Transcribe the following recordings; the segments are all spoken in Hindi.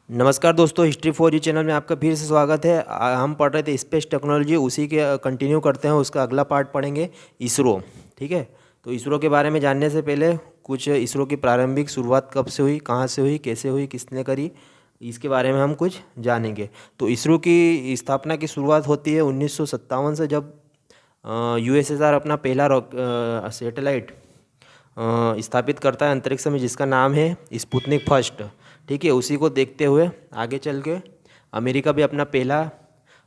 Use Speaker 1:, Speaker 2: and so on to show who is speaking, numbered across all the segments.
Speaker 1: नमस्कार दोस्तों, हिस्ट्री फॉर यू चैनल में आपका फिर से स्वागत है। हम पढ़ रहे थे स्पेस टेक्नोलॉजी, उसी के कंटिन्यू करते हैं। उसका अगला पार्ट पढ़ेंगे इसरो। ठीक है, तो इसरो के बारे में जानने से पहले कुछ इसरो की प्रारंभिक शुरुआत कब से हुई, कहाँ से हुई, कैसे हुई, किसने करी, इसके बारे में हम कुछ जानेंगे। तो इसरो की स्थापना की शुरुआत होती है 1957 से, जब यूएसएसआर अपना पहला सैटेलाइट स्थापित करता है अंतरिक्ष में, जिसका नाम है स्पुतनिक फर्स्ट। ठीक है, उसी को देखते हुए आगे चल के अमेरिका भी अपना पहला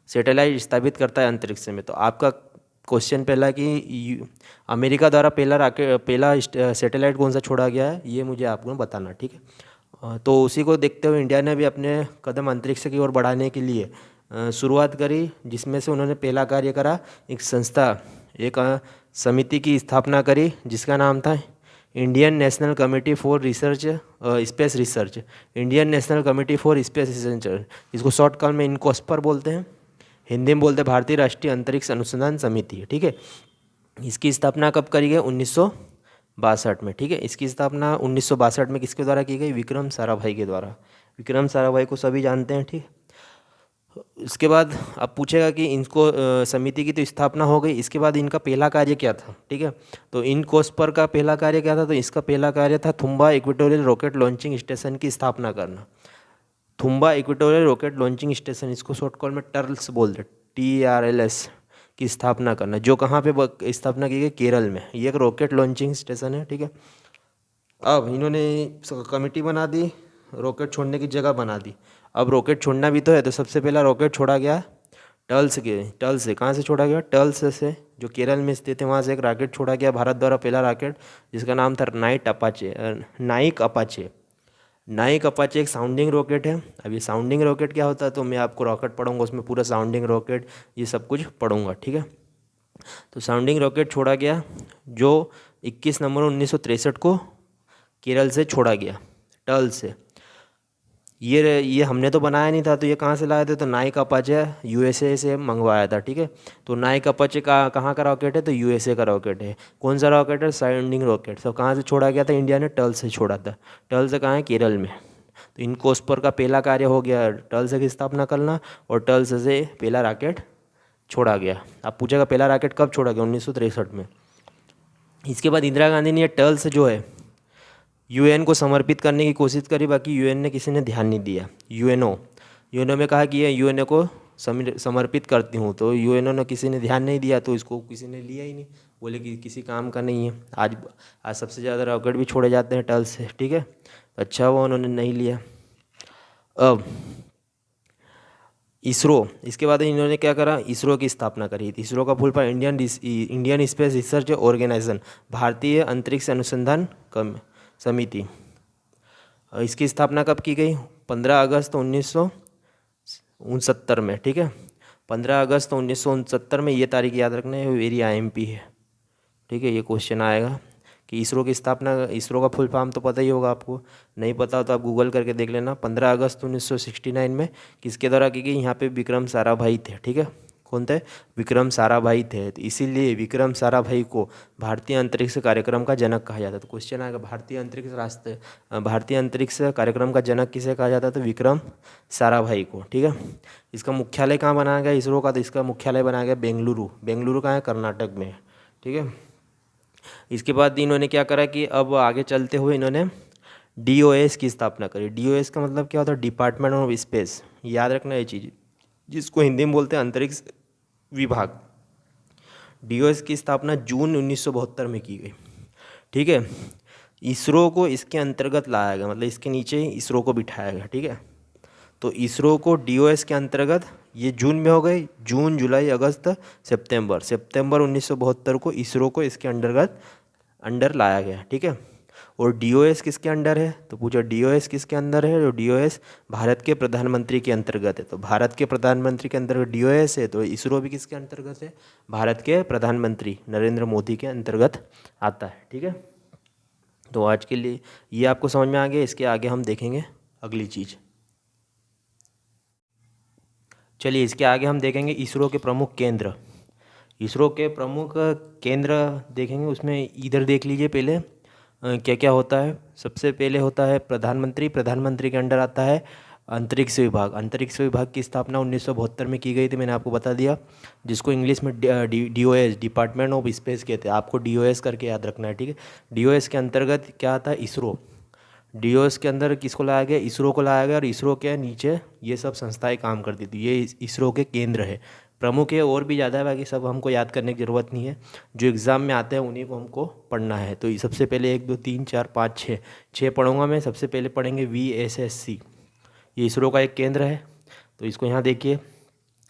Speaker 1: सैटेलाइट स्थापित करता है अंतरिक्ष में। तो आपका क्वेश्चन पहला कि अमेरिका द्वारा पहला सैटेलाइट कौन सा छोड़ा गया है, ये मुझे आपको बताना। ठीक है, तो उसी को देखते हुए इंडिया ने भी अपने कदम अंतरिक्ष की ओर बढ़ाने के लिए शुरुआत करी, जिसमें से उन्होंने पहला कार्य करा, एक संस्था, एक समिति की स्थापना करी, जिसका नाम था Indian national committee for research, space research. Indian national committee for space research, इसको शॉर्ट कॉल में इनकोस्पर बोलते हैं, हिंदी में बोलते हैं भारतीय राष्ट्रीय अंतरिक्ष अनुसंधान समिति। ठीक है, इसकी स्थापना कब करी गई? 1962 में। ठीक है, इसकी स्थापना 1962 में किसके द्वारा की गई? विक्रम साराभाई के द्वारा। विक्रम साराभाई को सभी जानते हैं। ठीक, इसके बाद अब पूछेगा कि इनको समिति की तो स्थापना हो गई, इसके बाद इनका पहला कार्य क्या था। ठीक है, तो इन कोस्पर का पहला कार्य क्या था? तो इसका पहला कार्य था Thumba equatorial rocket launching station की स्थापना करना। Thumba equatorial rocket launching station, इसको शॉर्ट कॉल में टर्ल्स बोलते हैं, TRLS की स्थापना करना, जो कहाँ पे स्थापना की गई? केरल में। ये एक रॉकेट लॉन्चिंग स्टेशन है। ठीक है, अब इन्होंने कमेटी बना दी, रॉकेट छोड़ने की जगह बना दी। अब रॉकेट छोड़ना भी तो है, तो सबसे पहला रॉकेट छोड़ा गया टर्ल से। कहाँ से छोड़ा गया? टर्ल्स से, जो केरल में स्थित है, वहाँ से एक रॉकेट छोड़ा गया भारत द्वारा, पहला रॉकेट, जिसका नाम था नाइक अपाचे एक साउंडिंग रॉकेट है। अब ये साउंडिंग रॉकेट क्या होता है, तो मैं आपको रॉकेट पढ़ूंगा, उसमें पूरा साउंडिंग रॉकेट ये सब कुछ पढ़ूंगा। ठीक है, तो साउंडिंग रॉकेट छोड़ा गया, जो 21 नवंबर 1963 को केरल से छोड़ा गया, टर्ल से। ये हमने तो बनाया नहीं था, तो ये कहाँ से लाए थे? तो नाइक अपाचे USA से मंगवाया था। ठीक है, तो नाइक अपाचे का कहाँ का रॉकेट है? तो USA का रॉकेट है। कौन सा रॉकेट है? Sounding rocket. तो कहाँ से छोड़ा गया था? इंडिया ने टर्ल से छोड़ा था। टर्ल से कहाँ है? केरल में। तो इन कोस्पर का पहला कार्य हो गया टर्ल से की स्थापना करना, और टर्ल से पहला रॉकेट छोड़ा गया। अब पूछेगा पहला रॉकेट कब छोड़ा गया? 1963 में। इसके बाद इंदिरा गांधी ने टर्ल से जो है UN को समर्पित करने की कोशिश करी, बाकी UN ने किसी ने ध्यान नहीं दिया। यूएनओ में कहा कि ये UN को समर्पित करती हूँ, तो UNO ने किसी ने ध्यान नहीं दिया, तो इसको किसी ने लिया ही नहीं, बोले कि किसी काम का नहीं है। आज सबसे ज़्यादा रॉकेट भी छोड़े जाते हैं टर्ल से। ठीक है, तो अच्छा हुआ उन्होंने नहीं लिया। अब इसरो, इसके बाद इन्होंने क्या करा? इसरो की स्थापना करी। इसरो का full form Indian space research organisation, भारतीय अंतरिक्ष अनुसंधान समिति। इसकी स्थापना कब की गई? 15 अगस्त 1969 में। ठीक है, 15 अगस्त 1969 में। ये तारीख याद रखना है, वेरी IMP है। ठीक है, ये क्वेश्चन आएगा कि इसरो की स्थापना, इसरो का फुल फॉर्म तो पता ही होगा आपको, नहीं पता हो तो आप गूगल करके देख लेना। 15 अगस्त 1969 में किसके द्वारा की गई? यहाँ पे विक्रम साराभाई थे। ठीक है, कौन थे? विक्रम साराभाई थे। तो इसीलिए विक्रम साराभाई को भारतीय अंतरिक्ष कार्यक्रम का जनक कहा जाता है। तो क्वेश्चन आएगा भारतीय अंतरिक्ष कार्यक्रम का जनक किसे कहा जाता है? तो विक्रम साराभाई को। ठीक है, इसका मुख्यालय कहाँ बनाया गया इसरो का? तो इसका मुख्यालय बनाया गया बेंगलुरु। बेंगलुरु कहाँ है? कर्नाटक में। ठीक है, इसके बाद इन्होंने क्या करा कि अब आगे चलते हुए इन्होंने DOS की स्थापना करी। DOS का मतलब क्या होता है? Department of space. याद रखना ये चीज़, जिसको हिंदी में बोलते हैं अंतरिक्ष विभाग। DOS की स्थापना जून 1972 में की गई। ठीक है, इसरो को इसके अंतर्गत लाया गया, मतलब इसके नीचे इसरो को बिठाया गया। ठीक है, तो इसरो को DOS के अंतर्गत, ये जून में हो गई, जून, जुलाई, अगस्त, सितंबर 1972 को इसरो को इसके अंडर लाया गया। ठीक है, और DOS किसके अंडर है? तो पूछो DOS किसके अंदर है? जो DOS भारत के प्रधानमंत्री के अंतर्गत है। तो भारत के प्रधानमंत्री के अंतर्गत DOS है, तो इसरो भी किसके अंतर्गत है? भारत के प्रधानमंत्री नरेंद्र मोदी के अंतर्गत आता है। ठीक है, तो आज के लिए ये आपको समझ में आ गया। इसके आगे हम देखेंगे अगली चीज़। चलिए, इसके आगे हम देखेंगे इसरो के प्रमुख केंद्र। इसरो के प्रमुख केंद्र देखेंगे, उसमें इधर देख लीजिए पहले क्या क्या होता है। सबसे पहले होता है प्रधानमंत्री। प्रधानमंत्री के अंडर आता है अंतरिक्ष विभाग की स्थापना 1972 में की गई थी, मैंने आपको बता दिया, जिसको इंग्लिश में DOS, डिपार्टमेंट ऑफ स्पेस कहते हैं। आपको DOS करके याद रखना है, ठीक है। DOS के अंतर्गत क्या आता है, इसरो। DOS के अंदर किसको लाया गया, इसरो को लाया गया। और इसरो के नीचे ये सब संस्थाएं काम करती थी, ये इसरो के केंद्र है। प्रमुख है, और भी ज़्यादा है, बाकी सब हमको याद करने की ज़रूरत नहीं है। जो एग्ज़ाम में आते हैं उन्हीं को हमको पढ़ना है। तो सबसे पहले 1 2 3 4 5 6 6 पढ़ूंगा मैं। सबसे पहले पढ़ेंगे VSSC, ये इसरो का एक केंद्र है। तो इसको यहाँ देखिए,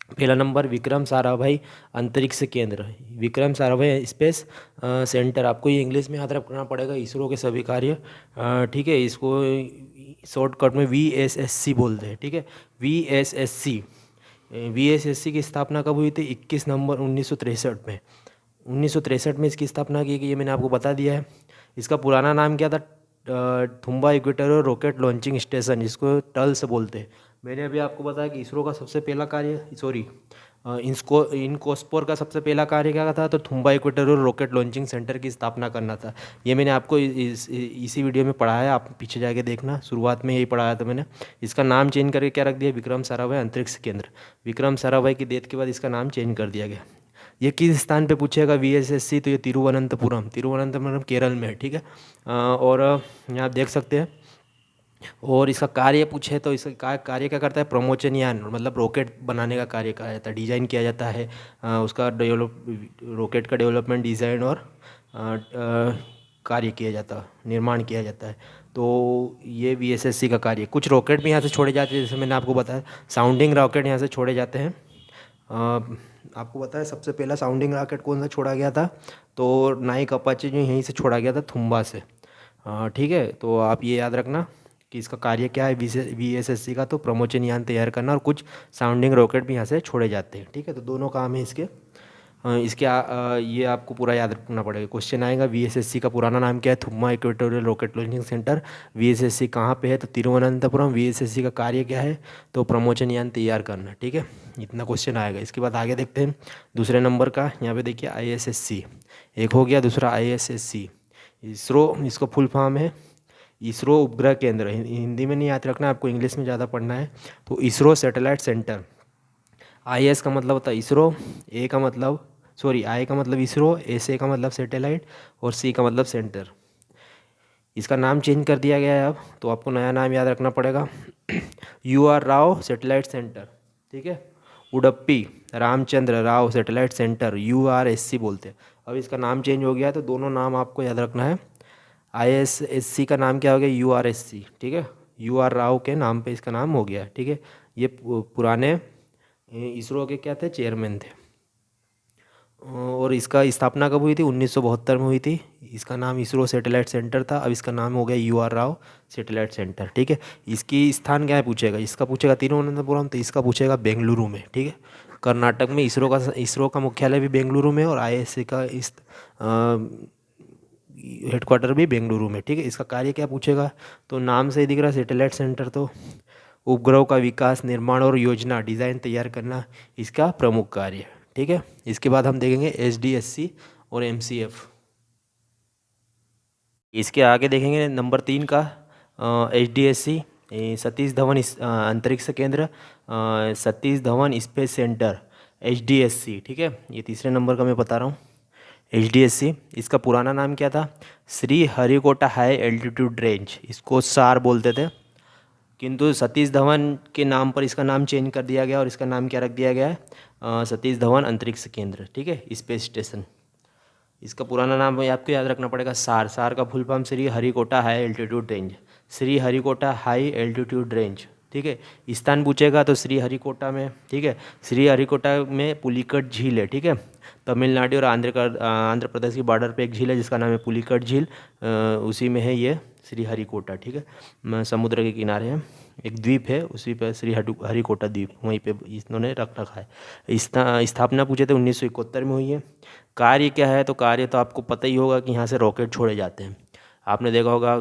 Speaker 1: पहला नंबर विक्रम साराभाई अंतरिक्ष केंद्र, विक्रम साराभाई स्पेस सेंटर। आपको ये इंग्लिश में याद रखना पड़ेगा, इसरो के सभी कार्य, ठीक है। इसको शॉर्टकट में VSSC बोलते हैं, ठीक है। VSSC की स्थापना कब हुई थी, 21 नवंबर 1963 में। 1963 में इसकी स्थापना की गई, ये मैंने आपको बता दिया है। इसका पुराना नाम क्या था, Thumba equatorial rocket launching station, जिसको टल्स बोलते हैं। मैंने अभी आपको बताया कि इसरो का सबसे पहला कार्य, इनकोस्पोर का सबसे पहला कार्य क्या था, तो Thumba equatorial rocket launching centre की स्थापना करना था। ये मैंने आपको इसी वीडियो में पढ़ाया, आप पीछे जाके देखना, शुरुआत में यही पढ़ाया था मैंने। इसका नाम चेंज करके क्या रख दिया, विक्रम साराभाई अंतरिक्ष केंद्र। विक्रम साराभाई की डेथ के बाद इसका नाम चेंज कर दिया गया। ये किस स्थान पे पूछेगा VSSC, तो ये तिरुवनंतपुरम केरल में है, ठीक है। और यहाँ आप देख सकते हैं। और इसका कार्य पूछे तो इसका कार्य क्या करता है, प्रमोचन यान, मतलब रॉकेट बनाने का कार्य किया जाता है, डिज़ाइन किया जाता है। उसका रॉकेट का डेवलपमेंट, डिज़ाइन और कार्य किया जाता है, निर्माण किया जाता है। तो ये VSSC का कार्य। कुछ रॉकेट भी यहाँ से छोड़े जाते हैं, जैसे मैंने आपको बताया, साउंडिंग रॉकेट यहाँ से छोड़े जाते हैं। आपको पता है सबसे पहला साउंडिंग रॉकेट कौन सा छोड़ा गया था, तो नाइक अपाचे जो यहीं से छोड़ा गया था, थुम्बा से, ठीक है। तो आप ये याद रखना कि इसका कार्य क्या है VSSC का, तो प्रमोचन यान तैयार करना, और कुछ साउंडिंग रॉकेट भी यहाँ से छोड़े जाते हैं, ठीक है। तो दोनों काम है इसके। ये आपको पूरा याद रखना पड़ेगा, क्वेश्चन आएगा। VSSC का पुराना नाम क्या है, Thumba equatorial rocket launching centre. VSSC कहाँ पे है, तो तिरुवनंतपुरम। VSSC का कार्य क्या है, तो प्रमोचन यान तैयार करना, ठीक है। इतना क्वेश्चन आएगा। इसके बाद आगे देखते हैं दूसरे नंबर का, यहाँ पे देखिए ISSC एक हो गया, दूसरा ISSC इसरो, इसका फुल फॉर्म है इसरो उपग्रह केंद्र। हिंदी में नहीं याद रखना, आपको इंग्लिश में ज़्यादा पढ़ना है। तो इसरो सैटेलाइट सेंटर। IS का मतलब होता है इसरो, आई का मतलब इसरो, SA का मतलब सैटेलाइट, और C का मतलब सेंटर। इसका नाम चेंज कर दिया गया है अब, तो आपको नया नाम याद रखना पड़ेगा, UR राव सैटेलाइट सेंटर, ठीक है। Udupi Ramachandra Rao satellite centre, URSC बोलते हैं। अब इसका नाम चेंज हो गया है, तो दोनों नाम आपको याद रखना है। ISSC का नाम क्या हो गया, URSC, ठीक है। UR राव के नाम पे इसका नाम हो गया है, ठीक है। ये पुराने इसरो के क्या थे, चेयरमैन थे। और इसका स्थापना कब हुई थी, 1972 में हुई थी। इसका नाम इसरो सैटेलाइट सेंटर था, अब इसका नाम हो गया UR राव सैटेलाइट सेंटर, ठीक है। इसकी स्थान क्या है पूछेगा, इसका पूछेगा तिरुवनंतपुरम, तो इसका पूछेगा बेंगलुरु में, ठीक है। कर्नाटक में इसरो का मुख्यालय भी बेंगलुरु में, और ISC का इस हेडक्वार्टर भी बेंगलुरु में, ठीक है। इसका कार्य क्या पूछेगा, तो नाम से ही दिख रहा है सैटेलाइट सेंटर, तो उपग्रहों का विकास, निर्माण और योजना, डिज़ाइन तैयार करना इसका प्रमुख कार्य, ठीक है। इसके बाद हम देखेंगे SDSC और MCF। इसके आगे देखेंगे नंबर 3 का SDSC, सतीश धवन अंतरिक्ष केंद्र, Satish Dhawan space centre, SDSC, ठीक है। ये तीसरे नंबर का मैं बता रहा हूँ, SDSC। इसका पुराना नाम क्या था, Shri Harikota high altitude range, इसको SAR बोलते थे, किंतु सतीश धवन के नाम पर इसका नाम चेंज कर दिया गया, और इसका नाम क्या रख दिया गया है, सतीश धवन अंतरिक्ष केंद्र, ठीक है, स्पेस स्टेशन। इसका पुराना नाम आपको याद रखना पड़ेगा, SAR का full form Shri Harikota high altitude range, Shri Harikota high altitude range, ठीक है। स्थान पूछेगा तो श्री हरिकोटा में, ठीक है। श्री हरिकोटा में पुलिकट झील है, ठीक है। तमिलनाडु और आंध्र प्रदेश की बॉर्डर पे एक झील है जिसका नाम है पुलिकट झील, उसी में है ये श्री हरिकोटा, ठीक है। समुद्र के किनारे है, एक द्वीप है, उसी पर श्री हरिकोटा द्वीप, वहीं पे इन्होंने रखा है। स्थापना पूछे थे 1971 में हुई है। कार्य क्या है, तो कार्य तो आपको पता ही होगा कि यहाँ से रॉकेट छोड़े जाते हैं। आपने देखा होगा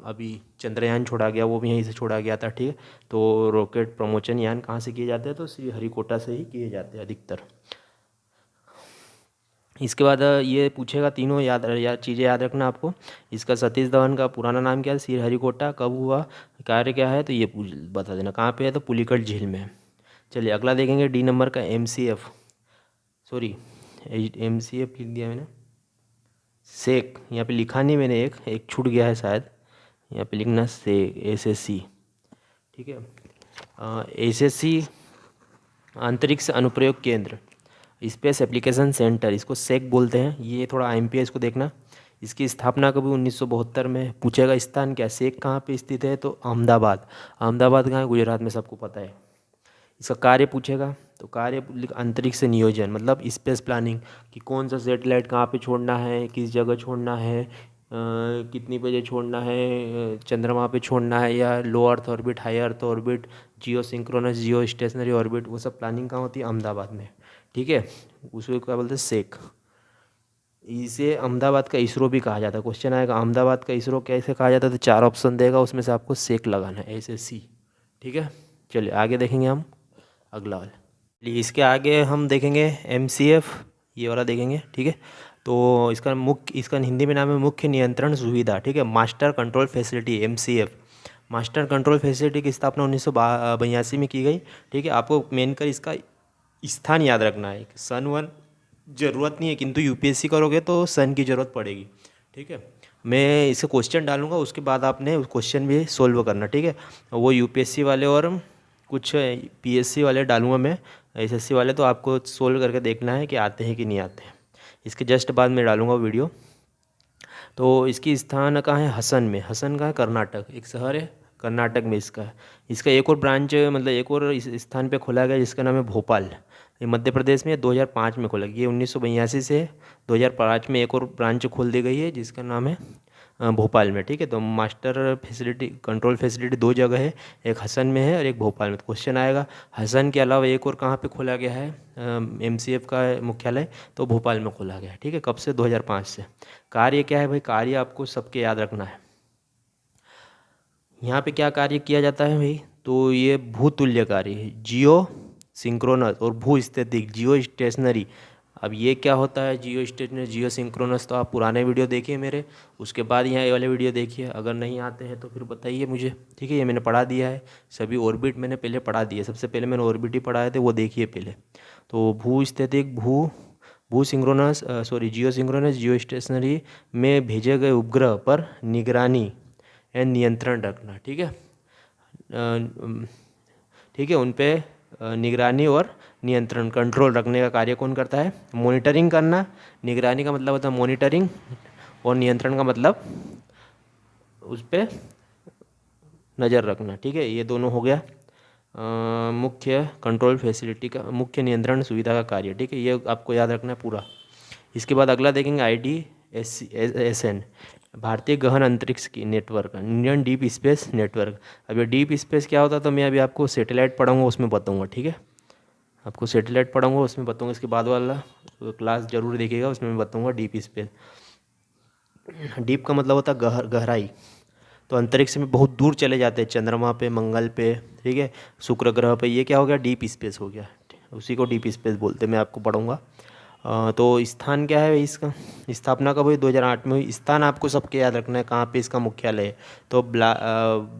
Speaker 1: अभी चंद्रयान छोड़ा गया, वो भी यहीं से छोड़ा गया था, ठीक है। तो रॉकेट प्रमोचन यान कहाँ से किए जाते हैं, तो श्री हरिकोटा से ही किए जाते हैं अधिकतर। इसके बाद ये पूछेगा, तीनों याद चीज़ें याद रखना आपको। इसका सतीश धवन का पुराना नाम क्या है, श्रीहरिकोटा, कब हुआ, कार्य क्या है, तो ये बता देना। कहाँ पे है, तो पुलिकट झील में है। चलिए अगला देखेंगे, डी नंबर का MCF, सॉरी MCF लिख दिया मैंने, सेक यहाँ पे लिखा नहीं मैंने, एक छूट गया है शायद, यहाँ पे लिखना सेक, SSC, ठीक है। SSC अंतरिक्ष अनुप्रयोग केंद्र, स्पेस एप्लीकेशन सेंटर, इसको सेक बोलते हैं। ये थोड़ा IMPS को देखना। इसकी स्थापना कभी 1972 में। पूछेगा स्थान क्या, सेक कहाँ पे स्थित है, तो अहमदाबाद। अहमदाबाद कहाँ है, गुजरात में, सबको पता है। इसका कार्य पूछेगा, तो कार्य अंतरिक्ष नियोजन, मतलब स्पेस प्लानिंग, कि कौन सा सेटेलाइट कहाँ पे छोड़ना है, किस जगह छोड़ना है, कितनी बजे छोड़ना है, चंद्रमा पे छोड़ना है, या low earth orbit, high earth orbit, geosynchronous, geostationary orbit, वो सब प्लानिंग कहाँ होती है, अहमदाबाद में, ठीक है। उसको क्या बोलते हैं, सेक। इसे अहमदाबाद का इसरो भी कहा जाता है। क्वेश्चन आएगा अहमदाबाद का इसरो कैसे कहा जाता है, तो 4 ऑप्शन देगा, उसमें से आपको सेक लगाना है, SSC, ठीक है। चलिए आगे देखेंगे हम अगला वाला। चलिए इसके आगे हम देखेंगे MCF, ये वाला देखेंगे, ठीक है। तो इसका हिंदी में नाम है मुख्य नियंत्रण सुविधा, ठीक है, master control facility, MCF। Master control facility की स्थापना 1982 में की गई, ठीक है। आपको मेन कर इसका स्थान याद रखना है। सन 1 ज़रूरत नहीं है, किंतु UPSC करोगे तो सन की ज़रूरत पड़ेगी, ठीक है। मैं इसे क्वेश्चन डालूंगा, उसके बाद आपने उस क्वेश्चन भी सोल्व करना, ठीक है। वो UPSC वाले और कुछ PSC वाले डालूंगा मैं, SSC वाले, तो आपको सोल्व करके देखना है कि आते हैं कि नहीं आते हैं। इसके जस्ट बाद मैं डालूंगा वीडियो। तो इसकी स्थान कहाँ है, हसन में। हसन का है, कर्नाटक, एक शहर है कर्नाटक में इसका है। इसका एक और ब्रांच, मतलब एक और इस स्थान पे खोला गया जिसका नाम है भोपाल, ये मध्य प्रदेश में 2005 में खोला गया। ये 1982 से 2005 में एक और ब्रांच खोल दी गई है जिसका नाम है भोपाल में, ठीक है। तो मास्टर फैसिलिटी कंट्रोल फैसिलिटी 2 जगह है, एक हसन में है और एक भोपाल में। तो क्वेश्चन आएगा हसन के अलावा एक और कहाँ पे खोला गया है MCF का मुख्यालय, तो भोपाल में खोला गया है, ठीक है। कब से, 2005 से। कार्य क्या है भाई, कार्य आपको सबके याद रखना है। यहाँ पे क्या कार्य किया जाता है भाई, तो ये भूतुल्य कार्य है, जियो सिंक्रोनस और भू स्थैतिक, जियो स्टेशनरी। अब ये क्या होता है, जियो स्टेशनरी, जियो सिंक्रोनस, तो आप पुराने वीडियो देखिए मेरे, उसके बाद यहाँ ये वाले वीडियो देखिए। अगर नहीं आते हैं तो फिर बताइए मुझे, ठीक है। ये मैंने पढ़ा दिया है, सभी ऑर्बिट मैंने पहले पढ़ा दिए, सबसे पहले मैंने ऑर्बिट ही पढ़ाए थे, वो देखिए पहले। तो भू स्थैतिक, भू सिंक्रोनस, सॉरी जियो सिंक्रोनस, जियो स्टेशनरी में भेजे गए उपग्रह पर निगरानी या नियंत्रण रखना, ठीक है। ठीक है, उन पे निगरानी और नियंत्रण, कंट्रोल रखने का कार्य कौन करता है, मॉनिटरिंग करना। निगरानी का मतलब होता है मॉनिटरिंग, और नियंत्रण का मतलब उस पर नज़र रखना, ठीक है। ये दोनों हो गया मुख्य कंट्रोल फैसिलिटी का, मुख्य नियंत्रण सुविधा का कार्य, ठीक है। ये आपको याद रखना है पूरा। इसके बाद अगला देखेंगे IDSN, भारतीय गहन अंतरिक्ष की network, Indian deep space network. अब ये डीप स्पेस क्या होता है, तो मैं अभी आपको सैटेलाइट पढ़ाऊँगा उसमें बताऊँगा, ठीक है। आपको सैटेलाइट पढ़ाऊँगा उसमें बताऊँगा, इसके बाद वाला क्लास जरूर देखिएगा, उसमें मैं बताऊँगा डीप स्पेस। डीप का मतलब होता है गहराई। तो अंतरिक्ष में बहुत दूर चले जाते हैं, चंद्रमा पे, मंगल पे, ठीक है, शुक्र ग्रह पे, ये क्या हो गया, डीप स्पेस हो गया, उसी को डीप स्पेस बोलते हैं, मैं आपको पढ़ूंगा। तो स्थान क्या है इसका, स्थापना कब हुई, 2008 में हुई। स्थान आपको सबके याद रखना है, कहाँ पे इसका मुख्यालय है, तो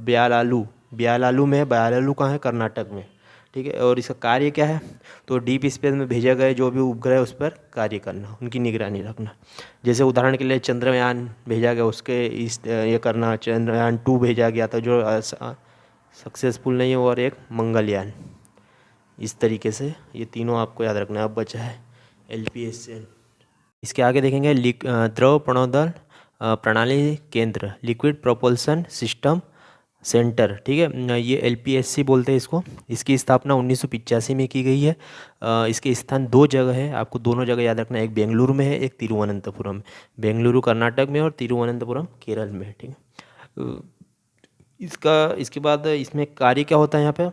Speaker 1: ब्यालालू में है। ब्यालालू कहाँ है, कर्नाटक में, ठीक है। और इसका कार्य क्या है, तो डीप स्पेस में भेजा गए जो भी उपग्रह है उस पर कार्य करना, उनकी निगरानी रखना। जैसे उदाहरण के लिए चंद्रयान भेजा गया, उसके ये करना, चंद्रयान 2 भेजा गया था जो सक्सेसफुल नहीं हुआ, और एक मंगलयान। इस तरीके से ये तीनों आपको याद रखना है। अब बचा है LPSN। इसके आगे देखेंगे द्रव प्रणोदन प्रणाली केंद्र, लिक्विड प्रोपल्सन सिस्टम सेंटर, ठीक है। ये LPSC बोलते हैं इसको। इसकी स्थापना 1985 में की गई है। इसके स्थान 2 जगह है, आपको दोनों जगह याद रखना है, एक बेंगलुरु में है, एक तिरुवनंतपुरम में। बेंगलुरु कर्नाटक में और तिरुवनंतपुरम केरल में, ठीक है। इसके बाद इसमें कार्य क्या होता है यहाँ पे,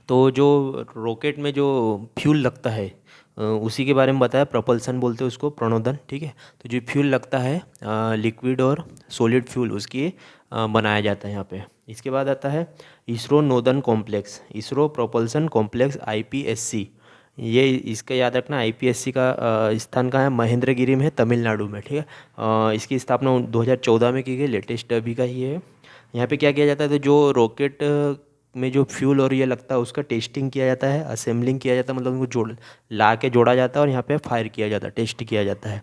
Speaker 1: तो जो रॉकेट में जो फ्यूल लगता है उसी के बारे में बताया, प्रोपल्सन बोलते हैं उसको, प्रणोदन, ठीक है। तो जो फ्यूल लगता है लिक्विड और सॉलिड फ्यूल, उसकी बनाया जाता है यहाँ पे। इसके बाद आता है इसरो नोदन complex, ISRO propulsion complex IPSC, ये इसका याद रखना, आईपीएससी का स्थान कहाँ है, महेंद्रगिरी में है, तमिलनाडु में, ठीक है। इसकी स्थापना 2014 में की गई, लेटेस्ट अभी का ही है। यहाँ पे क्या किया जाता है, तो जो रॉकेट में जो फ्यूल और ये लगता है उसका टेस्टिंग किया जाता है, असेंबलिंग किया जाता है, मतलब उनको ला के जोड़ा जाता है और यहाँ पे फायर किया जाता है, टेस्ट किया जाता है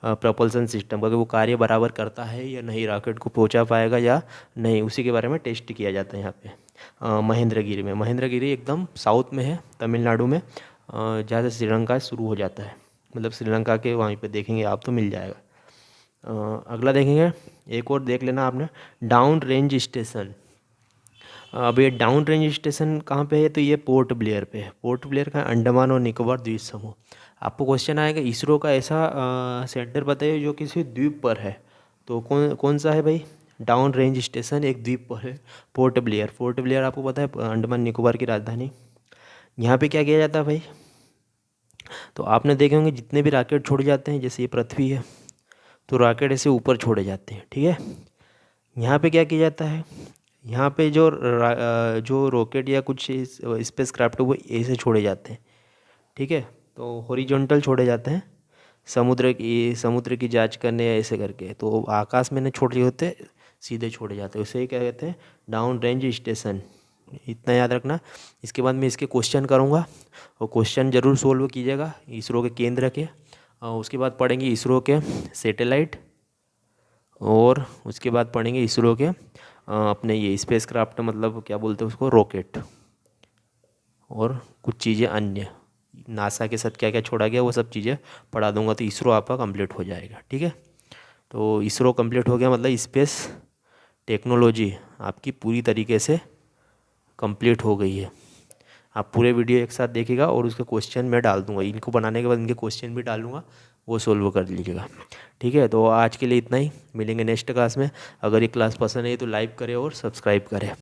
Speaker 1: प्रपोल्सन सिस्टम का कि वो कार्य बराबर करता है या नहीं, रॉकेट को पहुँचा पाएगा या नहीं, उसी के बारे में टेस्ट किया जाता है यहाँ पे महेंद्रगिरी में। महेंद्रगिरी एकदम साउथ में है, तमिलनाडु में, जहाँ से श्रीलंका शुरू हो जाता है, मतलब श्रीलंका के वहीं पे देखेंगे आप तो मिल जाएगा। अगला देखेंगे, एक और देख लेना आपने, डाउन रेंज स्टेशन। अब ये डाउन रेंज स्टेशन कहाँ पे है, तो ये पोर्ट ब्लेयर पे है। पोर्ट ब्लेयर का अंडमान और निकोबार द्वीप समूह। आपको क्वेश्चन आएगा इसरो का ऐसा सेंटर बताइए जो किसी द्वीप पर है, तो कौन कौन सा है भाई, डाउन रेंज स्टेशन एक द्वीप पर है, पोर्ट ब्लेयर। पोर्ट ब्लेयर आपको पता है अंडमान निकोबार की राजधानी। यहाँ पे क्या किया जाता है भाई, तो आपने देखे होंगे जितने भी रॉकेट छोड़े जाते हैं, जैसे ये पृथ्वी है तो रॉकेट ऐसे ऊपर छोड़े जाते हैं, ठीक है। यहाँ पे क्या किया जाता है, यहाँ पे जो रॉकेट या कुछ स्पेस क्राफ्ट वो ऐसे छोड़े जाते हैं, ठीक है। तो हॉरिजॉन्टल छोड़े जाते हैं, समुद्र की जांच करने या ऐसे करके, तो आकाश में नहीं छोड़े होते, सीधे छोड़े जाते हैं, उसे ही क्या कहते हैं, डाउन रेंज स्टेशन। इतना याद रखना। इसके बाद मैं इसके क्वेश्चन करूँगा और क्वेश्चन ज़रूर सोल्व कीजिएगा इसरो के केंद्र के। और उसके बाद पढ़ेंगे इसरो के सैटेलाइट, और उसके बाद पढ़ेंगे इसरो के अपने ये स्पेस क्राफ्ट, मतलब क्या बोलते हैं उसको, रॉकेट, और कुछ चीज़ें अन्य नासा के साथ क्या क्या छोड़ा गया वो सब चीज़ें पढ़ा दूंगा, तो इसरो आपका कंप्लीट हो जाएगा, ठीक है। तो इसरो कंप्लीट हो गया, मतलब स्पेस टेक्नोलॉजी आपकी पूरी तरीके से कंप्लीट हो गई है। आप पूरे वीडियो एक साथ देखिएगा और उसके क्वेश्चन मैं डाल दूंगा, इनको बनाने के बाद इनके क्वेश्चन भी डालूंगा, वो सोल्व कर लीजिएगा, ठीक है। तो आज के लिए इतना ही, मिलेंगे नेक्स्ट क्लास में। अगर ये क्लास पसंद है तो लाइक करें और सब्सक्राइब करें।